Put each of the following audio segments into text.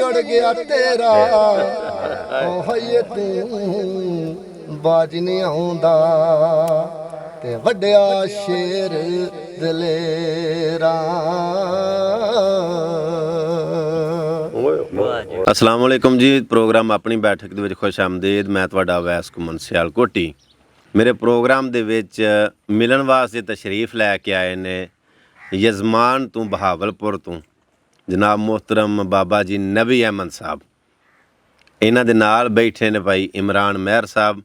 उड़ गया तेरा होइए तू बाज नहीं आउंदा ते वड्डिया शेर दलेरा। अस्सलाम वालेकुम जी। प्रोग्राम अपनी बैठक ਦੇ ਵਿੱਚ ਖੁਸ਼ ਆਮਦੀਦ। ਮੈਂ ਤੁਹਾਡਾ ਅਵੈਸ ਘੁੰਮਣ ਸਿਆਲਕੋਟੀ। ਮੇਰੇ ਪ੍ਰੋਗਰਾਮ ਦੇ ਵਿੱਚ ਮਿਲਣ ਵਾਸਤੇ ਤਸ਼ਰੀਫ ਲੈ ਕੇ ਆਏ ਨੇ ਯਜ਼ਮਾਨ ਤੋਂ ਬਹਾਵਲਪੁਰ ਤੋਂ ਜਨਾਬ ਮੁਹਤਰਮ ਬਾਬਾ ਜੀ ਨਬੀ ਅਹਿਮਦ ਸਾਹਿਬ। ਇਹਨਾਂ ਦੇ ਨਾਲ ਬੈਠੇ ਨੇ ਭਾਈ ਇਮਰਾਨ ਮਹਿਰ ਸਾਹਿਬ,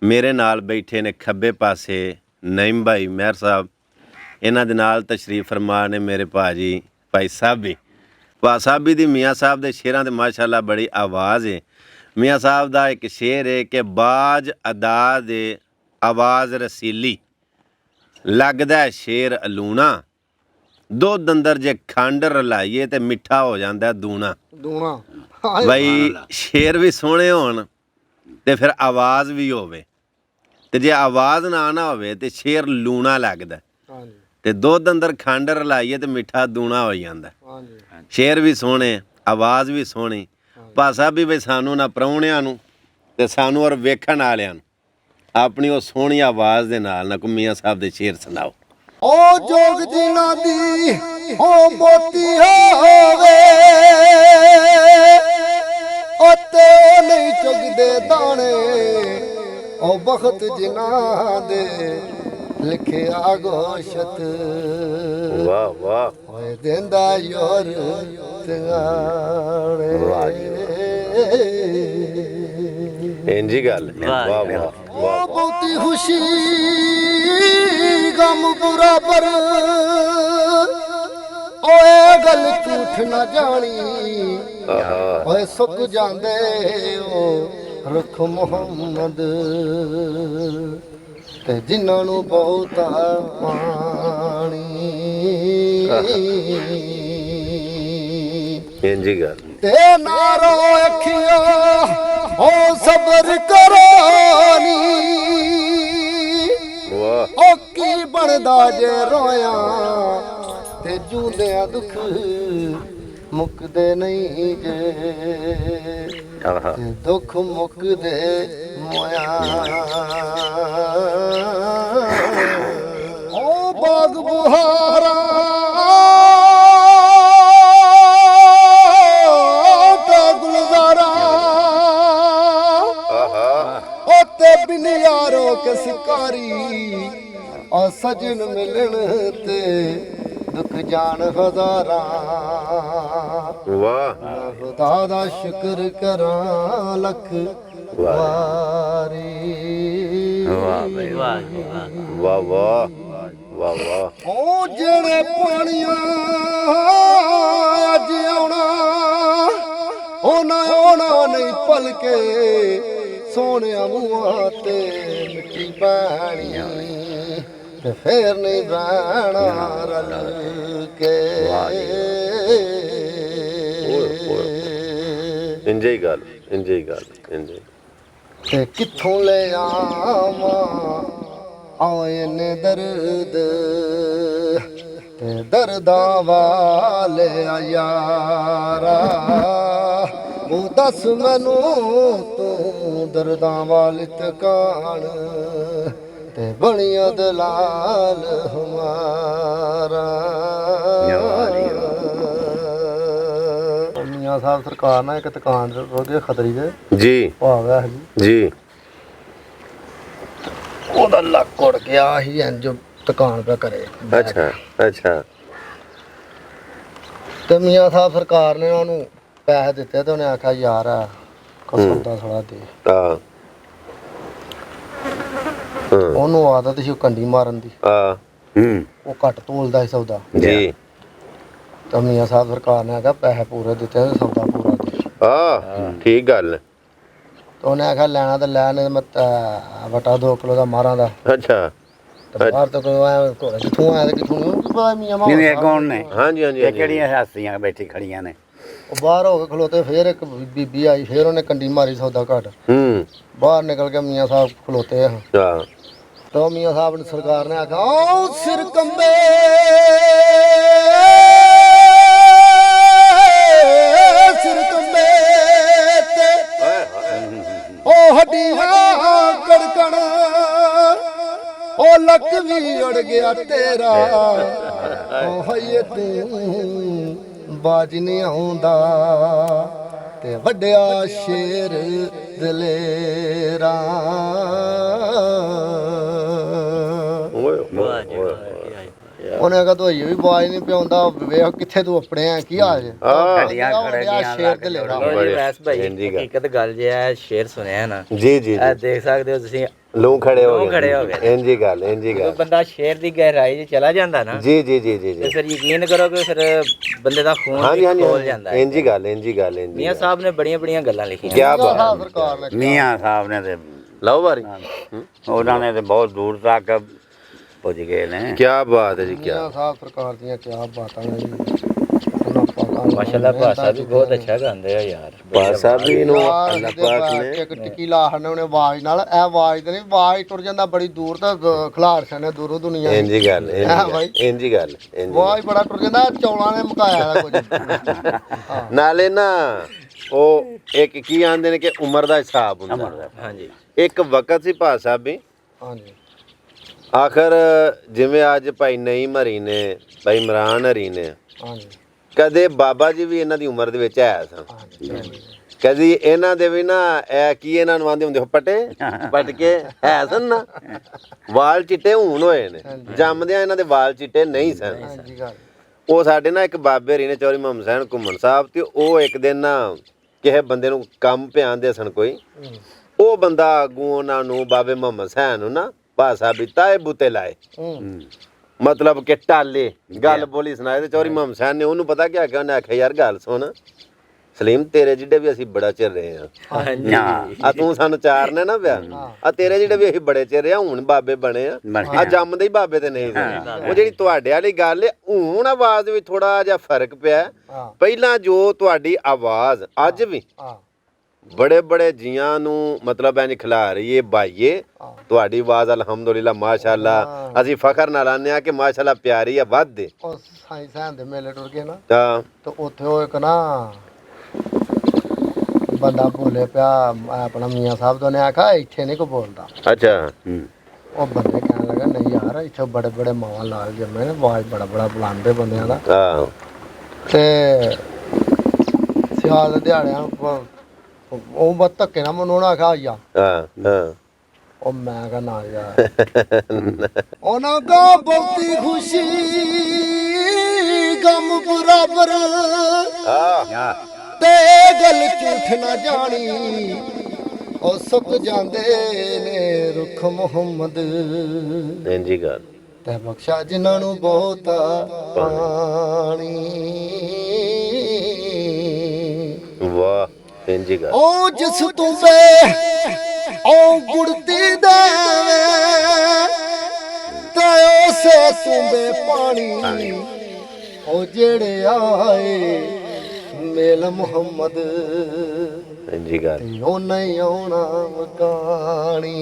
ਮੇਰੇ ਨਾਲ ਬੈਠੇ ਨੇ ਖੱਬੇ ਪਾਸੇ ਨਈਮ ਭਾਈ ਮਹਿਰ ਸਾਹਿਬ, ਇਹਨਾਂ ਦੇ ਨਾਲ ਤਸ਼ਰੀਫ ਫਰਮਾ ਨੇ ਮੇਰੇ ਭਾਜੀ ਭਾਈ ਸਾਬੀ। ਭਾ ਸਾਬੀ ਦੀ ਮੀਆਂ ਸਾਹਿਬ ਦੇ ਸ਼ੇਰਾਂ ਦੇ ਮਾਸ਼ਾਅੱਲਾ ਬੜੀ ਆਵਾਜ਼ ਹੈ। ਮੀਆਂ ਸਾਹਿਬ ਦਾ ਇੱਕ ਸ਼ੇਰ ਹੈ ਕਿ ਬਾਜ ਅਦਾ ਦੇ ਆਵਾਜ਼ ਰਸੀਲੀ ਲੱਗਦਾ ਸ਼ੇਰ ਅਲੂਣਾ, ਦੁੱਧ ਅੰਦਰ ਜੇ ਖੰਡ ਰਲਾਈਏ ਤੇ ਮਿੱਠਾ ਹੋ ਜਾਂਦਾ ਦੂਣਾ। ਬਈ ਸ਼ੇਰ ਵੀ ਸੋਹਣੇ ਹੋਣ ਤੇ ਫਿਰ ਆਵਾਜ਼ ਵੀ ਹੋਵੇ, ਤੇ ਜੇ ਆਵਾਜ਼ ਨਾ ਹੋਵੇ ਤੇ ਸ਼ੇਰ ਲੂਣਾ ਲੱਗਦਾ, ਤੇ ਦੁੱਧ ਅੰਦਰ ਖੰਡ ਰਲਾਈਏ ਤੇ ਮਿੱਠਾ ਦੂਣਾ ਹੋ ਜਾਂਦਾ। ਸ਼ੇਰ ਵੀ ਸੋਹਣੇ, ਆਵਾਜ਼ ਵੀ ਸੋਹਣੀ। ਭਾਸ਼ਾ ਵੀ ਬਈ ਸਾਨੂੰ ਨਾ ਪ੍ਰਾਹੁਣਿਆਂ ਨੂੰ ਤੇ ਸਾਨੂੰ ਔਰ ਵੇਖਣ ਵਾਲਿਆਂ ਨੂੰ ਆਪਣੀ ਉਹ ਸੋਹਣੀ ਆਵਾਜ਼ ਦੇ ਨਾਲ ਨਾ ਮੀਆਂ ਸਾਹਿਬ ਦੇ ਸ਼ੇਰ ਸੁਣਾਓ। ओ जोग जिना दी ओ मोती होवे ओ ते नहीं चुगदे दाने ओ बखत जिना दे लिखे आगोशत। वाह वाह ओए देंदा योर तंगाड़े इंजी गल। वाह वाह ओ बहुती खुशी गम बराबर ओए गल झूठ न जानी ओए सुक जांदे ओ रुख मुहम्मद ते जिन्हां नूं बहुता पानी। इंजी गल ते नारो अखिया ओ सबर करानी ओ की बनदा जे रोया ते जूंदिया दुख मुकदे नहीं जे ते दुख मुकदे मोया। ओ बाग बुहारा ते गुलजारा ओ ते बिन यारो के शिकारी और सजन मिलन ते दुख जान हजारा। वाह खुदा दा शुक्र करा लख वारी। वाह वाह वाह वाह। ओ जेड़े पानिया अज आउणा ओना नहीं पलके सोने मूंहां ते मिट्टी पैनी ते फिर नहीं बहना रल के। इंजे गल इंजे गल इंजे ते कित्थों ले आवां आए ने दर्द ते दर्दां वाले यारा। वो दस मैनू तू दर्दां वाली तकान ते बनिया दलाल हमारा। मियां साहब सरकार ना एक दुकान रोगे खतरी दे जी भाव जी ओदा लक उड़ गया ही इंज दुकान पे करे। अच्छा अच्छा। ते मियां साहब सरकार ने उन्होंने पैसे दिते ते उन्हें आख्या यार कसौदा थोड़ा दे। ਉਹਨੂੰ ਆਦਤ ਸੀ ਕੰਡੀ ਮਾਰਨ ਦੀ। ਉਹ ਘੱਟ ਤੋਲਦਾ ਸੀ ਸੌਦਾ ਜੀ। ਤਾਂ ਮੀਆਂ ਸਾਹਿਬ ਸਰਕਾਰ ਨੇ ਆਖਿਆ ਪੈਸੇ ਪੂਰੇ ਦਿੱਤੇ ਤੇ ਸੌਦਾ ਪੂਰਾ ਦੇ। ਠੀਕ ਗੱਲ। ਤਾਂ ਉਹਨੇ ਆਖਿਆ ਲੈਣਾ ਤਾਂ ਲੈ, ਨਹੀਂ ਮੈਂ ਵਟਾ 2 ਕਿਲੋ ਦਾ ਮਾਰਾਂ ਦਾ। ਅੱਛਾ। ਬਾਹਰ ਤੋਂ ਕੋਈ ਆਇਆ ਕਿੱਥੋਂ ਆਇਆ ਤੇ ਕਿੱਥੋਂ ਨਹੀਂ ਮੀਆਂ ਮਾਂ ਨਹੀਂ ਕੌਣ ਨੇ? ਹਾਂਜੀ ਹਾਂਜੀ। ਇਹ ਕਿਹੜੀਆਂ ਹਸਤੀਆਂ ਬੈਠੀ ਖੜੀਆਂ ਨੇ? ਉਹ ਬਾਹਰ ਹੋ ਕੇ ਖਲੋਤੇ, ਫੇਰ ਇੱਕ ਬੀਬੀ ਆਈ, ਫੇਰ ਉਹਨੇ ਕੰਡੀ ਮਾਰੀ ਸੌਦਾ ਘੱਟ। ਬਾਹਰ ਨਿਕਲ ਕੇ ਮੀਆਂ ਸਾਹਿਬ ਖਲੋਤੇ ਆ। तो मियाँ साहब ने सरकार ने आखा सिर कंबे सिर ਲੱਕ ਵੀ ਉੜ ਗਿਆ ਤੇਰਾ ਓ ਹਈਏ ਤੂੰ ਬਾਜ ਨਹੀਂ ਆਉਂਦਾ ਤੇ ਵੱਡਿਆ ਸ਼ੇਰ ਦਲੇਰਾ ਉਹਨੇ ਕਹਾ ਤੂੰ ਵੀ ਬਾਜ ਨਹੀਂ ਪਿਆਉਂਦਾ ਵੇਖ ਕਿੱਥੇ ਤੂੰ ਆਪਣੇ ਆ ਕੀ ਹਾਲ ਜੇ ਖੜੀਆਂ ਖੜੇ ਦੀਆਂ ਸ਼ੇਰ ਦਲੇਰਾ ਵੈਸ ਭਾਈ ਹਕੀਕਤ ਗੱਲ ਜੇ ਹੈ ਸ਼ੇਰ ਸੁਣਿਆ ਨਾ ਜੀ ਜੀ ਇਹ ਦੇਖ ਸਕਦੇ ਹੋ ਤੁਸੀਂ ਲੂ ਖੜੇ ਹੋ ਲੂੰ ਖੜੇ ਹੋ ਗਏ ਇੰਜੀ ਗੱਲ ਜਦੋਂ ਬੰਦਾ ਸ਼ੇਰ ਦੀ ਗਹਿਰਾਈ 'ਚ ਚਲਾ ਜਾਂਦਾ ਨਾ ਜੀ ਜੀ ਜੀ ਜੀ ਤੇ ਫਿਰ ਯਕੀਨ ਕਰੋ ਕਿ ਫਿਰ ਬੰਦੇ ਦਾ ਖੂਨ ਹਾਂਜੀ ਵੀ ਹਾਂਜੀ ਖੋਲ ਜਾਂਦਾ ਹੈ ਇੰਜੀ ਗੱਲ ਮੀਆਂ ਸਾਹਿਬ ਨੇ ਬੜੀਆਂ ਬੜੀਆਂ ਗੱਲਾਂ ਲਿਖੀਆਂ ਕੀ ਬਾਤ ਸਰਕਾਰ ਨੇ ਮੀਆਂ ਸਾਹਿਬ ਨੇ ਤੇ ਲਓ ਬਾਰੀ ਉਹਨਾਂ ਨੇ ਤੇ ਬਹੁਤ ਦੂਰ ਤੱਕ ਪੁੱਜ ਗਏ ਨੇ ਕੀ ਬਾਤ ਹੈ ਜੀ ਕੀ ਮੀਆਂ ਸਾਹਿਬ ਸਰਕਾਰ ਦੀਆਂ ਕੀ ਬਾਤਾਂ ਨੇ ਜੀ ਉਹਨਾਂ ਪਾਕਾਂ ਨੂੰ ਮਾਸ਼ਾਅੱਲਾ ਭਾਸ਼ਾ ਵੀ ਬਹੁਤ ਅੱਛਾ ਗਾਉਂਦੇ ਆ ਯਾਰ ਭਾਸ਼ਾ ਵੀ ਨੂੰ ਯਾਰ ਅੱਲਾਹ ਜਿਹਦੇ ਪਾਕ ਬਾਅਦ ਨੇ ਇੱਕ ਟਿੱਕੀ ਲਾ ਹਨੇ ਉਹਨੇ ਆਵਾਜ਼ ਨਾਲ ਇਹ ਆਵਾਜ਼ ਤੇ ਨਹੀਂ ਆਵਾਜ਼ ਟੁਰ ਜਾਂਦਾ ਬੜੀ ਦੂਰ ਤੱਕ ਖਿਲਾਰ ਛਨੇ ਦੂਰੋਂ ਦੁਨੀਆ ਇੰਜੀ ਗੱਲ ਹਾਂ ਬਾਈ। ਇੰਜੀ ਗੱਲ ਆਵਾਜ਼ ਬੜਾ ਟੁਰ ਜਾਂਦਾ ਚੌਲਾਂ ਨੇ ਮੁਕਾਇਆ ਦਾ ਕੁਝ ਨਾਲੇ ਨਾ ਉਹ ਇੱਕ ਕੀ ਆਂਦੇ ਨੇ ਕਿ ਉਮਰ ਦਾ ਹਿਸਾਬ ਹੁੰਦਾ ਹਾਂਜੀ ਇੱਕ ਵਕਤ ਸੀ ਭਾਈ ਸਾਹਿਬ ਵੀ ਹਾਂਜੀ ਆਖਰ ਜਿਵੇਂ ਅੱਜ ਭਾਈ ਨਈਮ ਹਰੀ ਨੇ ਭਾਈ ਇਮਰਾਨ ਹਰੀ ਨੇ ਹਾਂਜੀ ਕਦੇ ਬਾਬਾ ਜੀ ਵੀ ਇਹਨਾਂ ਦੀ ਉਮਰ ਦੇ ਵਿੱਚ ਆਇਆ ਸਨ ਹਾਂਜੀ ਕਦੀ ਇਹਨਾਂ ਦੇ ਵੀ ਨਾ ਇਹ ਕੀ ਇਹਨਾਂ ਨੂੰ ਆਂਦੇ ਹੁੰਦੇ ਪਟੇ ਪਟ ਕੇ ਹੈ ਸਨ ਨਾ ਵਾਲ ਚਿੱਟੇ ਹੁਣ ਹੋਏ ਨੇ ਜੰਮਦਿਆਂ ਇਹਨਾਂ ਦੇ ਵਾਲ ਚਿੱਟੇ ਨਹੀਂ ਸਨ ਹਾਂਜੀ ਗੱਲ ਉਹ ਸਾਡੇ ਨਾ ਇੱਕ ਬਾਬੇ ਹਰੀ ਨੇ ਚੌਧਰੀ ਮੁਹੰਮਦ ਹੁਸੈਨ ਘੁੰਮਣ ਸਾਹਿਬ ਤੇ ਉਹ ਇੱਕ ਦਿਨ ਨਾ ਕਿਸੇ ਬੰਦੇ ਨੂੰ ਕੰਮ ਪਿਆਂਦੇ ਸਨ ਕੋਈ ਉਹ ਬੰਦਾ ਆਗੂ ਉਹਨਾਂ ਨੂੰ ਬਾਬੇ ਮੁਹੰਮਦ ਹੁਸੈਨ ਨੂੰ ਨਾ ਭਾਸ਼ਾ ਵੀ ਤਾਏ ਬੂਤੇ ਲਾਏ ਮਤਲਬ ਕਿ ਟਾਲੇ ਗੱਲ ਬੋਲੀ ਸੁਣਾਏ ਤੇ ਚੌਧਰੀ ਮੁਹੰਮਦ ਹੁਸੈਨ ਨੇ ਉਹਨੂੰ ਪਤਾ ਕਿਆ ਕਿਹਾ ਉਹਨੇ ਆਖਿਆ ਯਾਰ ਗੱਲ ਸੁਣ ਸਲੀਮ ਤੇਰੇ ਜਿਹੜੇ ਵੀ ਅਸੀਂ ਬੜਾ ਚਿਰ ਰਹੇ ਆ ਆ ਤੂੰ ਸਾਨੂੰ ਚਾਰ ਨੇ ਨਾ ਪਿਆ ਆ ਤੇਰੇ ਜਿਹੜੇ ਵੀ ਅਸੀਂ ਬੜੇ ਚਿਰ ਰਹੇ ਆ ਹੁਣ ਬਾਬੇ ਬਣੇ ਆ ਜੰਮਦੇ ਹੀ ਬਾਬੇ ਤੇ ਨਹੀਂ ਸੀ ਉਹ ਜਿਹੜੀ ਤੁਹਾਡੇ ਵਾਲੀ ਗੱਲ ਹੈ ਹੁਣ ਆਵਾਜ਼ ਵਿੱਚ ਥੋੜਾ ਜਿਹਾ ਫਰਕ ਪਿਆ ਪਹਿਲਾਂ ਜੋ ਤੁਹਾਡੀ ਆਵਾਜ਼ ਅੱਜ ਵੀ ਬੜੇ ਬੜੇ ਜੀਆਂ ਨੂੰ ਮਤਲਬ ਇੰਜ ਖਿਲਾ ਰਹੀ ਏ ਬਾਈਏ ਤੁਹਾਡੀ ਆਵਾਜ਼ ਅਲਹਮਦੁਲਿਲਾ ਮਾਸ਼ਾਅੱਲਾ ਅਸੀਂ ਫਖਰ ਨਾਲ ਆਨੇ ਆ ਕਿ ਮਾਸ਼ਾਅੱਲਾ ਪਿਆਰੀ ਆ ਵੱਧ ਦੇ ਉਹ ਸਾਇੰਸਾਂ ਦੇ ਮੇਲੇ ਟੁਰ ਗਏ ਨਾ ਤਾਂ ਤੇ ਉੱਥੇ ਉਹ ਇੱਕ ਨਾ ਬੰਦਾ ਬੋਲੇ ਪਿਆ ਆਪਣਾ ਮੀਆਂ ਸਾਹਿਬ ਤੋਂ ਨੇ ਆਖਿਆ ਇੱਥੇ ਨਹੀਂ ਕੋ ਬੋਲਦਾ ਅੱਛਾ ਉਹ ਬੰਦੇ ਕਹਿਣ ਲੱਗਾ ਨਹੀਂ ਯਾਰ ਇੱਥੇ ਬੜੇ ਬੜੇ ਮਾਵਾਂ ਲਾਲ ਜੰਮੇ ਨੇ ਆਵਾਜ਼ ਬੜਾ ਬੜਾ ਬੁਲਾਉਂਦੇ ਬੰਦਿਆਂ ਦਾ ਹਾਂ ਤੇ ਸਿਆਲ ਦੇ ਦਿਹਾੜਿਆਂ ਉਹ ਬਤ ਧੱਕੇ ਨਾ ਮੈਨੂੰ ਉਹਨਾਂ ਆਖਿਆ ਆਇਆ ਹਾਂ ਉਹ ਮੈਂ ਕਹਾਂ ਨਾ ਯਾਰ ਉਹਨਾਂ ਕਾ ਬਹੁਤੀ ਖੁਸ਼ੀ ਗਮ ਬਰਾਬਰ ਤੇ ਗੱਲ ਝੂਠ ਨਾ ਜਾਣੀ ਉਹ ਸੁੱਕ ਜਾਂਦੇ ਨੇ ਰੁੱਖ ਮੁਹੰਮਦ ਇੰਜੀ ਗੱਲ ਤੇ ਬਖਸ਼ਾ ਜਿਨ੍ਹਾਂ ਨੂੰ ਬਹੁਤਾ ਪਾਣੀ ਵਾਹ ਇੰਜੀ ਗੱਲ ਉਹ ਜਿਸ ਤੂੰ ਬੇ ਉਹ ਗੁੜਤੀ ਦੇਵੇ ਤੇ ਉਸੇ ਤੂੰ ਬੇ ਪਾਣੀ ਉਹ ਜਿਹੜੇ ਆਏ ਮੇਲ ਮੁਹੰਮਦ ਇੰਜੀ ਗੱਲ ਤੇ ਉਹ ਨਹੀਂ ਆਉਣਾ ਮਕਾਣੀ